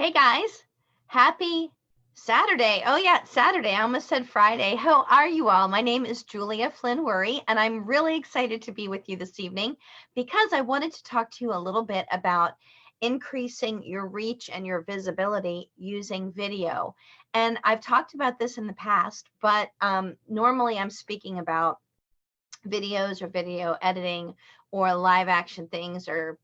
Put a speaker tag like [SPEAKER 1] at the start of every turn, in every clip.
[SPEAKER 1] Hey guys, happy Saturday. Oh yeah, it's Saturday. I almost said Friday. How are you all? My name is Julia Flynn Worry, and I'm really excited to be with you this evening because I wanted to talk to you a little bit about increasing your reach and your visibility using video. And I've talked about this in the past, but normally I'm speaking about videos or video editing or live action things or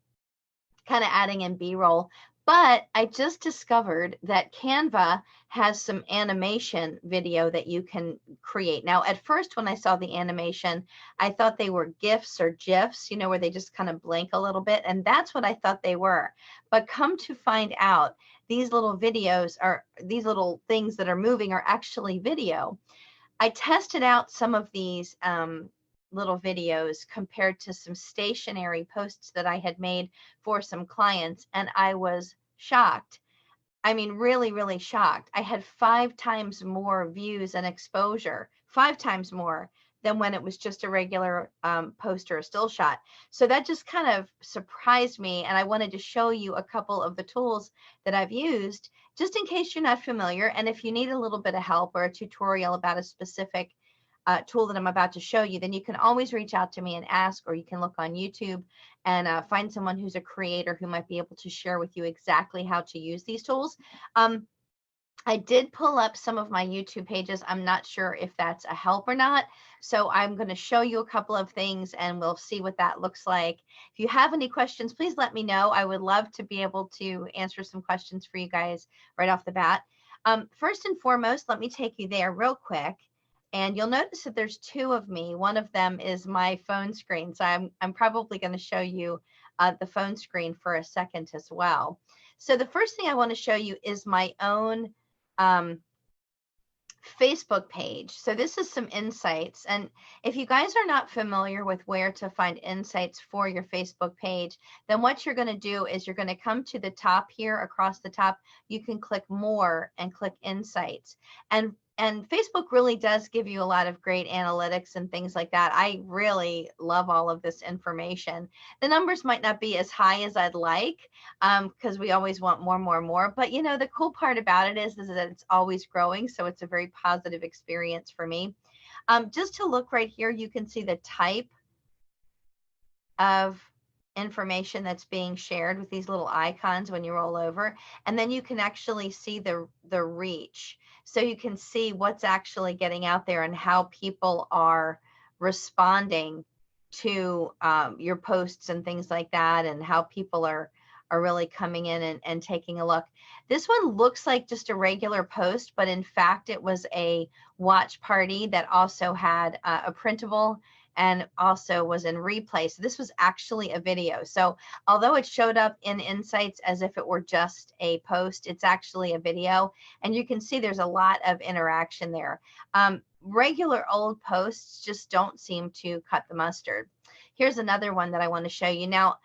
[SPEAKER 1] kind of adding in B-roll. But I just discovered that Canva has some animation video that you can create. Now, at first, when I saw the animation, I thought they were GIFs or GIFs, you know, where they just kind of blink a little bit. And that's what I thought they were. But come to find out, these little videos are, these little things that are moving are actually video. I tested out some of these little videos compared to some stationary posts that I had made for some clients, and I was shocked. I mean, really, really shocked. I had 5 times more views and exposure, 5 times more than when it was just a regular post or a still shot. So that just kind of surprised me. And I wanted to show you a couple of the tools that I've used just in case you're not familiar. And if you need a little bit of help or a tutorial about a specific tool that I'm about to show you, then you can always reach out to me and ask, or you can look on YouTube and find someone who's a creator who might be able to share with you exactly how to use these tools. I did pull up some of my YouTube pages. I'm not sure if that's a help or not. So I'm going to show you a couple of things and we'll see what that looks like. If you have any questions, please let me know. I would love to be able to answer some questions for you guys right off the bat. First and foremost, let me take you there real quick. And you'll notice that there's 2 of me. One of them is my phone screen. So I'm probably going to show you the phone screen for a second as well. So the first thing I want to show you is my own Facebook page. So this is some insights. And if you guys are not familiar with where to find insights for your Facebook page, then what you're going to do is you're going to come to the top here across the top. You can click more and click insights. And Facebook really does give you a lot of great analytics and things like that. I really love all of this information. The numbers might not be as high as I'd like because we always want more. But, you know, the cool part about it is that it's always growing. So it's a very positive experience for me. Just to look right here, you can see the type of information that's being shared with these little icons when you roll over. And then you can actually see the reach. So you can see what's actually getting out there and how people are responding to your posts and things like that, and how people are really coming in and taking a look. This one looks like just a regular post, but in fact, it was a watch party that also had a printable and also was in replay. So this was actually a video. So although it showed up in Insights as if it were just a post, it's actually a video. And you can see there's a lot of interaction there. Regular old posts just don't seem to cut the mustard. Here's another one that I want to show you. Now,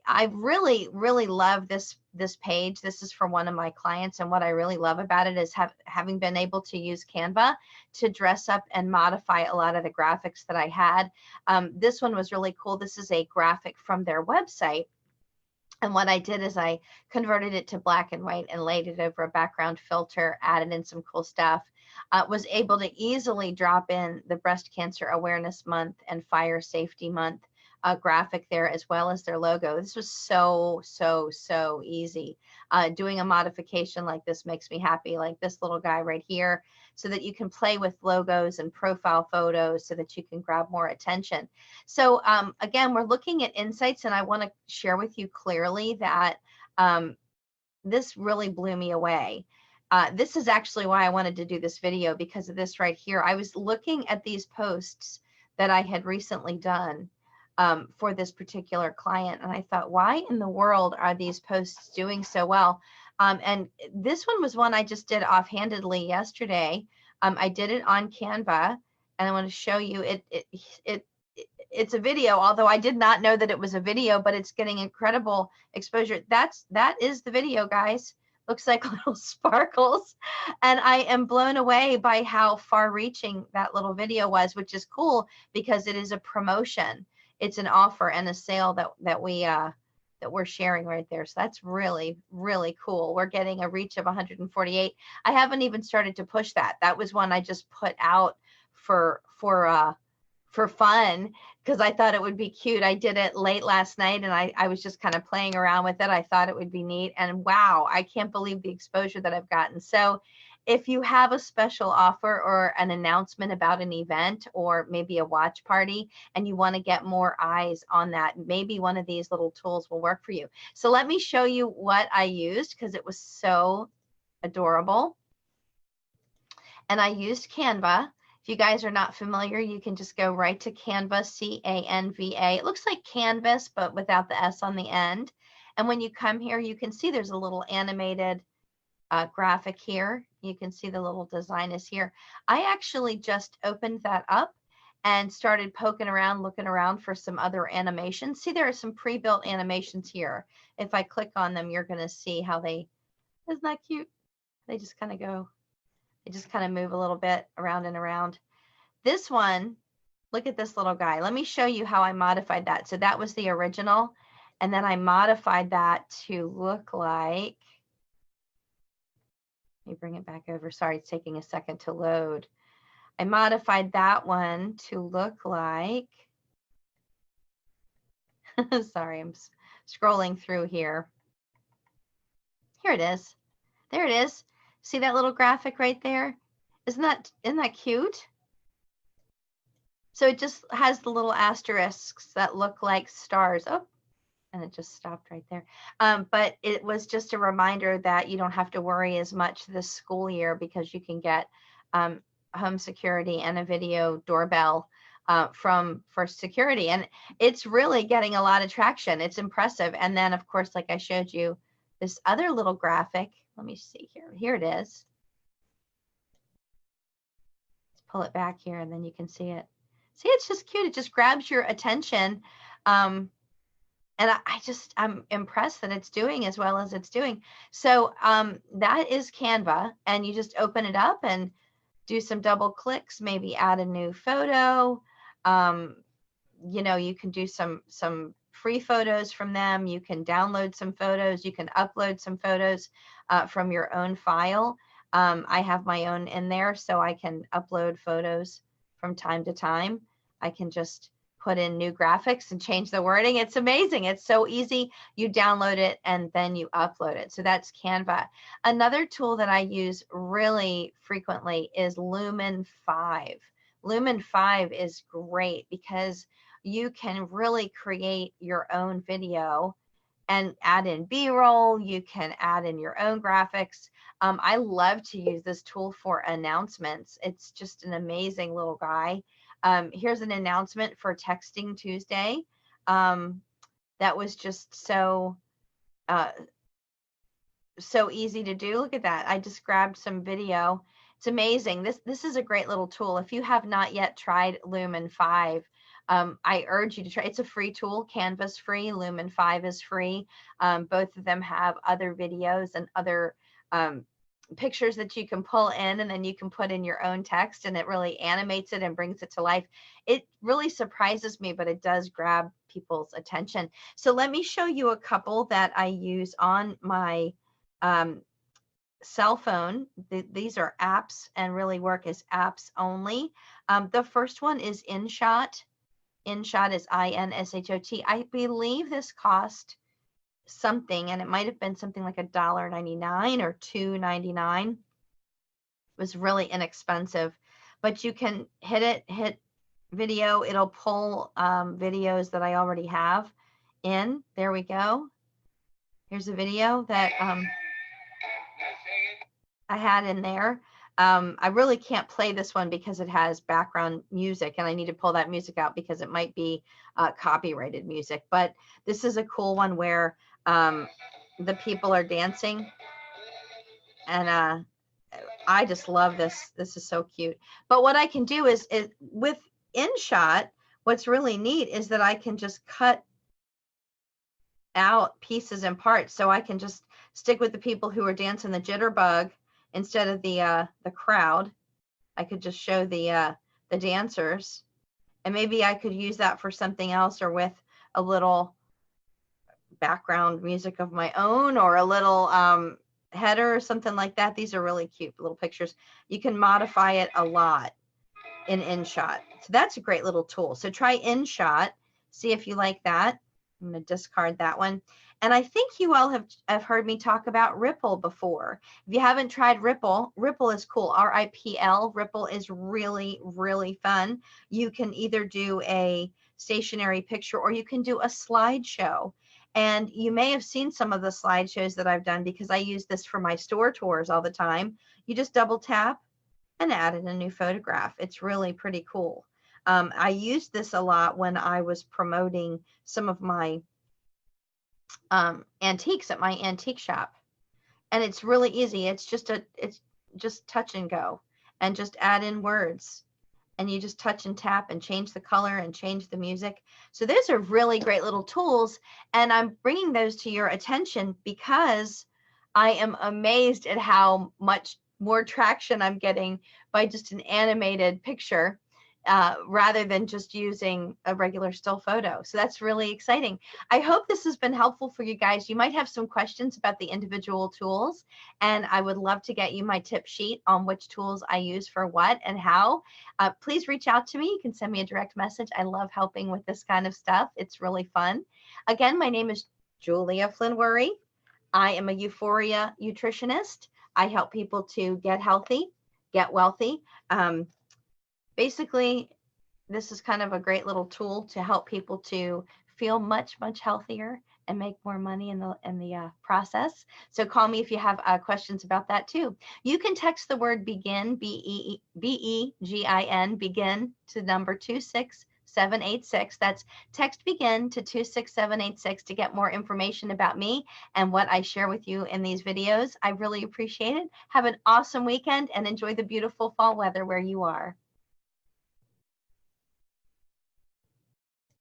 [SPEAKER 1] I really, really love this page. This is for one of my clients, and what I really love about it is having been able to use Canva to dress up and modify a lot of the graphics that I had. This one was really cool. This is a graphic from their website. And what I did is I converted it to black and white and laid it over a background filter, added in some cool stuff. Was able to easily drop in the Breast Cancer Awareness Month and Fire Safety Month graphic there, as well as their logo. This was so easy. Doing a modification like this makes me happy, like this little guy right here, so that you can play with logos and profile photos so that you can grab more attention. So again, we're looking at insights, and I want to share with you clearly that this really blew me away. This is actually why I wanted to do this video, because of this right here. I was looking at these posts that I had recently done for this particular client, and I thought, why in the world are these posts doing so well? And this one was one I just did offhandedly yesterday. I did it on Canva, and I want to show you it's a video, although I did not know that it was a video, but it's getting incredible exposure. That is the video, guys. Looks like little sparkles. And I am blown away by how far reaching that little video was, which is cool because it is a promotion. It's an offer and a sale that we that we're sharing right there. So that's really, really cool. We're getting a reach of 148. I haven't even started to push that. That was one I just put out for fun because I thought it would be cute. I did it late last night and I was just kind of playing around with it. I thought it would be neat. And wow, I can't believe the exposure that I've gotten. So if you have a special offer or an announcement about an event or maybe a watch party and you want to get more eyes on that, maybe one of these little tools will work for you. So let me show you what I used because it was so adorable. And I used Canva. If you guys are not familiar, you can just go right to Canva, C-A-N-V-A. It looks like Canvas, but without the S on the end. And when you come here, you can see there's a little animated graphic here. You can see the little design is here. I actually just opened that up and started poking around, looking around for some other animations. See, there are some pre-built animations here. If I click on them, you're going to see how they, isn't that cute? They just kind of go, they just kind of move a little bit around and around. This one, look at this little guy. Let me show you how I modified that. So that was the original. And then I modified that to look like, let me bring it back over. Sorry, it's taking a second to load. I modified that one to look like, sorry, I'm scrolling through here. Here it is. There it is. See that little graphic right there? Isn't that cute? So it just has the little asterisks that look like stars. Oh, and it just stopped right there. But it was just a reminder that you don't have to worry as much this school year because you can get home security and a video doorbell from First Security. And it's really getting a lot of traction. It's impressive. And then, of course, like I showed you, this other little graphic. Let me see here. Here it is. Let's pull it back here and then you can see it. See, it's just cute. It just grabs your attention. And I'm impressed that it's doing as well as it's doing. So that is Canva, and you just open it up and do some double clicks, maybe add a new photo. You know, you can do some free photos from them. You can download some photos. You can upload some photos from your own file. I have my own in there, so I can upload photos from time to time. I can just put in new graphics and change the wording. It's amazing. It's so easy. You download it and then you upload it. So that's Canva. Another tool that I use really frequently is Lumen 5. Lumen 5 is great because you can really create your own video and add in B-roll. You can add in your own graphics. I love to use this tool for announcements. It's just an amazing little guy. Here's an announcement for Texting Tuesday. That was just so easy to do. Look at that. I just grabbed some video. It's amazing. This is a great little tool. If you have not yet tried Lumen 5, I urge you to try. It's a free tool. Canva's free. Lumen 5 is free. Both of them have other videos and other pictures that you can pull in, and then you can put in your own text, and it really animates it and brings it to life. It really surprises me, but it does grab people's attention. So let me show you a couple that I use on my cell phone. These are apps and really work as apps only. The first one is InShot. InShot is InShot. I believe this cost something, and it might have been something like $1.99 or $2.99. It was really inexpensive, but you can hit video. It'll pull videos that I already have in. There we go. Here's a video that I had in there. I really can't play this one because it has background music, and I need to pull that music out because it might be copyrighted music. But this is a cool one where the people are dancing, and I just love this. This is so cute. But what I can do is with InShot, what's really neat is that I can just cut out pieces and parts. So I can just stick with the people who are dancing the jitterbug instead of the crowd. I could just show the dancers, and maybe I could use that for something else, or with a little background music of my own, or a little header or something like that. These are really cute little pictures. You can modify it a lot in InShot. So that's a great little tool. So try InShot, see if you like that. I'm going to discard that one. And I think you all have heard me talk about Ripl before. If you haven't tried Ripl, Ripl is cool. R-I-P-L. Ripl is really, really fun. You can either do a stationary picture or you can do a slideshow. And you may have seen some of the slideshows that I've done because I use this for my store tours all the time. You just double tap and add in a new photograph. It's really pretty cool. I used this a lot when I was promoting some of my antiques at my antique shop, and it's really easy. It's just touch and go, and just add in words, and you just touch and tap and change the color and change the music. So those are really great little tools, and I'm bringing those to your attention because I am amazed at how much more traction I'm getting by just an animated picture rather than just using a regular still photo. So that's really exciting. I hope this has been helpful for you guys. You might have some questions about the individual tools, and I would love to get you my tip sheet on which tools I use for what and how. Please reach out to me. You can send me a direct message. I love helping with this kind of stuff. It's really fun. Again, my name is Julia Flynn-Worry. I am a Euphoria nutritionist. I help people to get healthy, get wealthy. Basically, this is kind of a great little tool to help people to feel much, much healthier and make more money in the process. So call me if you have questions about that too. You can text the word BEGIN, B-E-G-I-N, BEGIN to number 26786. That's text BEGIN to 26786 to get more information about me and what I share with you in these videos. I really appreciate it. Have an awesome weekend and enjoy the beautiful fall weather where you are.